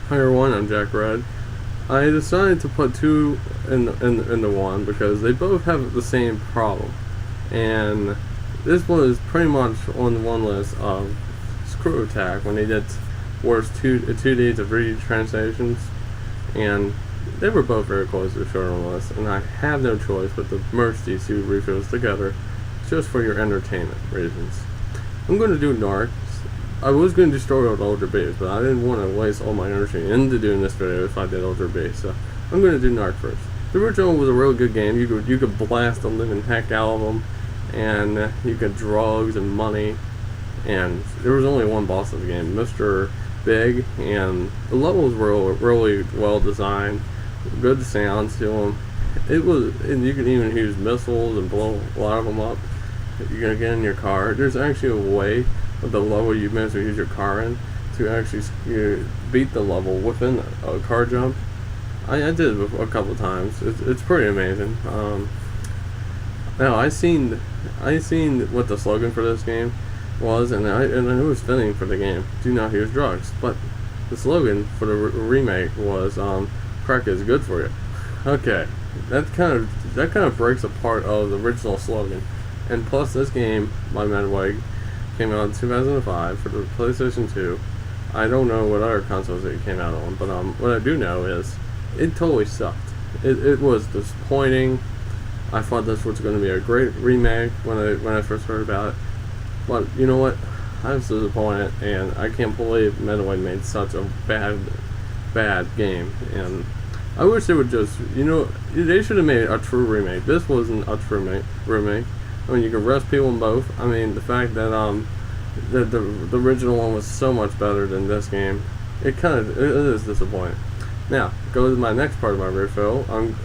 Hi everyone, I'm Jack Red. I decided to put two into one because they both have the same problem. And this one is pretty much on one list of Screw Attack when they did worst two days of retranslations, and they were both very close to the short on the list, and I have no choice but to merge these two refills together just for your entertainment reasons. I'm going to do Narc. I was going to start with Ultra Base, but I didn't want to waste all my energy into doing this video if I did Ultra Base, so I'm going to do Narc first. The original was a really good game. You could blast the living heck out of them, and you could drugs and money, and there was only one boss of the game, Mr. Big, and the levels were really well designed, good sounds to them. And you can even use missiles and blow a lot of them up. You're going to get in your car. There's actually a way with the level you manage to use your car in to actually beat the level within a car jump. I did it a couple of times. It's pretty amazing. Now I seen what the slogan for this game was, and I knew it was fitting for the game. Do not use drugs, but the slogan for the remake was crack is good for you. Okay, that kind of breaks apart of the original slogan. And plus, this game by Medway came out in 2005 for the PlayStation 2. I don't know what other consoles it came out on, but what I do know is it totally sucked. It was disappointing. I thought this was going to be a great remake when I first heard about it, but you know what? I was disappointed, and I can't believe Medway made such a bad game. And I wish they would just, they should have made a true remake. This wasn't a true remake. I mean, you can arrest people in both. I mean, the fact that the original one was so much better than this game, it is disappointing. Now, go to my next part of my refill, and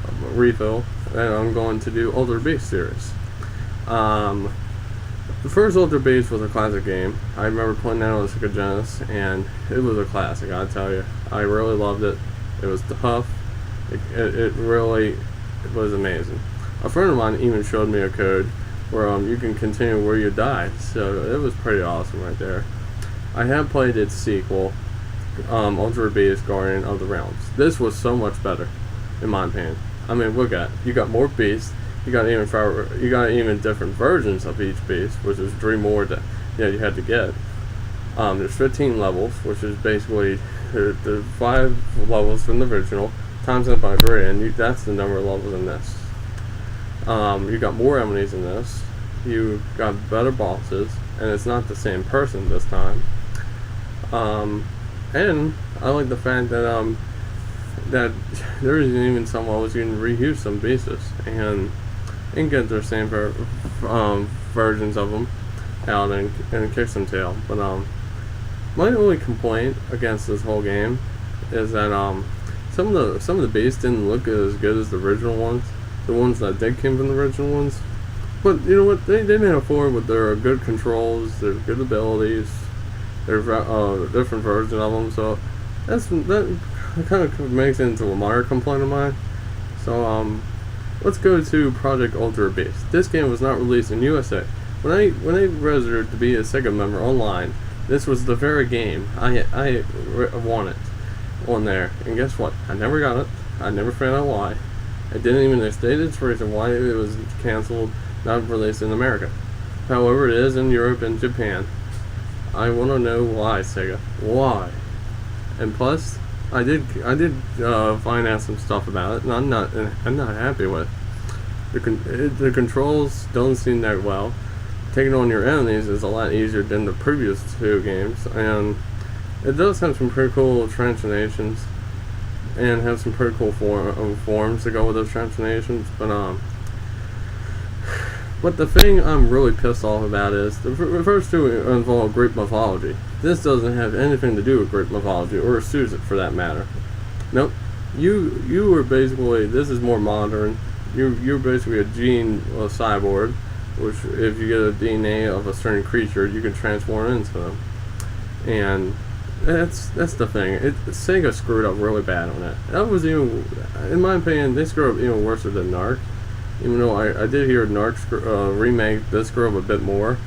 I'm going to do Ultra Beast series. The first Ultra Beast was a classic game. I remember playing that on the Sega Genesis, and it was a classic, I tell you. I really loved it. It was tough. It really was amazing. A friend of mine even showed me a code where you can continue where you die, so it was pretty awesome right there. I have played its sequel, Ultra Beast Guardian of the Realms. This was so much better, in my opinion. I mean, look at it. You got more beasts. You got even different versions of each beast, which is 3 more that you had to get. There's 15 levels, which is basically the 5 levels from the original times that by 3, and that's the number of levels in this. You got more enemies in this. You got better bosses, and it's not the same person this time. And I like the fact that that there isn't even some levels you can reuse some beasts and get their same versions of them out and kick some tail. But my only complaint against this whole game is that some of the beasts didn't look as good as the original ones. The ones that did come from the original ones. But you know what? They made it forward with their good controls, their good abilities, their different versions of them. So that kind of makes it into a minor complaint of mine. So let's go to Project Ultra Beast. This game was not released in USA. When I registered to be a Sega member online, this was the very game I wanted on there. And guess what? I never got it. I never found out why. It didn't even state its reason why it was canceled, not released in America. However, it is in Europe and Japan. I want to know why, Sega. Why? And plus, I did find out some stuff about it, and I'm not happy with it. The controls don't seem that well. Taking on your enemies is a lot easier than the previous 2 games, and it does have some pretty cool transformations. And have some pretty cool forms to go with those transformations, but the thing I'm really pissed off about is the first 2 involve Greek mythology. This doesn't have anything to do with Greek mythology, or Susan for that matter. Nope. You are basically, this is more modern. You're basically a cyborg, which if you get a DNA of a certain creature, you can transform into them. And that's the thing. Sega screwed up really bad on that. That was even, in my opinion, they screwed up even worse than Narc. Even though I did hear Narc remake did screw up a bit more.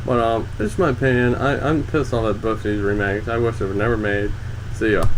But it's my opinion. I'm pissed off at both these remakes. I wish they were never made. See ya.